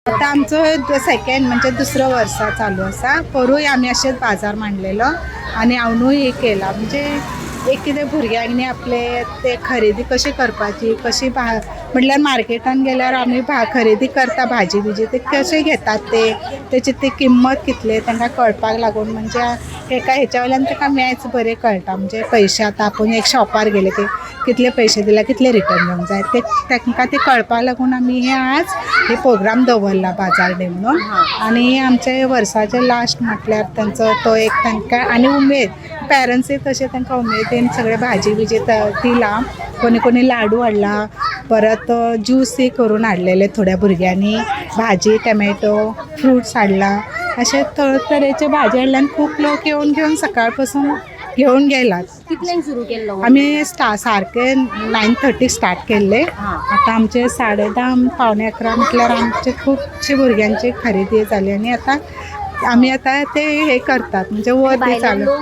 आता आमचं सेकंड म्हणजे दुसरं वर्सा चालू असा. करूय आम्ही असेच बाजार मांडलेलो आणि हांवूय हे केला. म्हणजे एक कितें भुरग्यांनी आपले ते खरेदी कशी करपाची, कशी म्हटल्यार मार्केटान गेल्यार आमी खरेदी करता भाजी बिजी, ते कशे घेतात ते त्याची ती किंमत कितले तांकां कळपाक लागून. म्हणजे एका हेच्या वयल्यान ताका मॅथ्स बरें कळटा. म्हणजे पयशे आतां आपूण एक शॉपार गेले की कितले पयशे दिल्यार कितले रिटर्न घेवंक जाय ते तांकां ते कळपाक लागून आमी हे आज हे प्रोग्राम दवरला बाजार डे म्हणून. आणि आमचे वर्साचे लास्ट म्हटल्यार तांचो तो एक तांकां आनी उमेद पॅरंट्सूय तशें तांकां उमेदीन सगळे भाजी बिजी दिला. कोणी कोणी लाडू हाडला, परत ज्यूसय करून हाडलेले थोड्या भुरग्यांनी, भाजी टमॅटो फ्रुट्स हाडला. अशे तरेचे भाजी हाडल्यान खूब लोक येवन घेवन सकाळ पासून घेवन गेलात. कितल्यांक सुरू केल्लो? आमी सारके 9:30 स्टार्ट केल्ले. आतां आमचे 10:30 पावणे 11 म्हटल्यार आमचे खुबशे भुरग्यांची खरेदी जाली. आनी आतां आमी आतां ते हे करतात म्हणजे वर ते चालू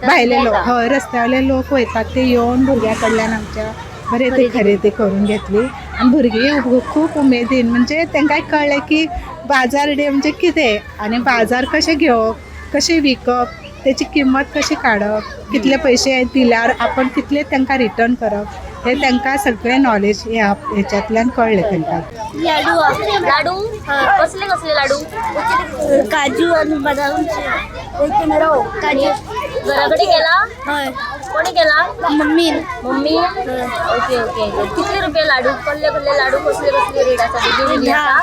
भायले लोक हय रस्त्यावयले लोक वयतात ते येवन भुरग्यां कडल्यान आमच्या बरें ती खरेदी करून घेतली. आनी भुरगीं खूब उमेदीन म्हणजे तांकांय कळ्ळें की बाजार डे म्हणजे कितें आनी बाजार कशें घेवप, कशें विकप, त्याची किंमत कशी काडप, कितले पयशे दिल्यार आपण कितले तांकां रिटर्न करप हे तांकां सगळें नॉलेज हेच्यातल्यान कळ्ळें तांकां. लाडू लाडू कसले कसले लाडू? काजू आणि बदामचे. काजू घरा कडेन केला? हय कोणी केला? मम्मी. मम्मी? Okay okay. कितले रुपये लाडू? कसले कसले लाडू, कसले कसले रेट आसा? वेगळी आसा?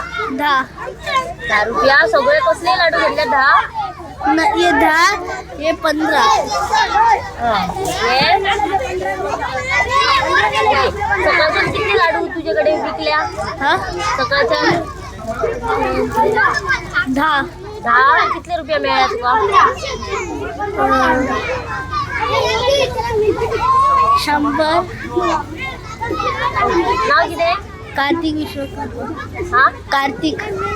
10 रुपया. सगळे कसले लाडू घेतले? 10? ये 10 ये 15. सकाळच्यान किती लाडू तुझ्याकडे विकल्या? सकाळच्यान 10. कितले रुपया मेळ्ळ्या तुका? 100. नाव कितें? कार्तिक विश्वकर्मा. हा? कार्तिक.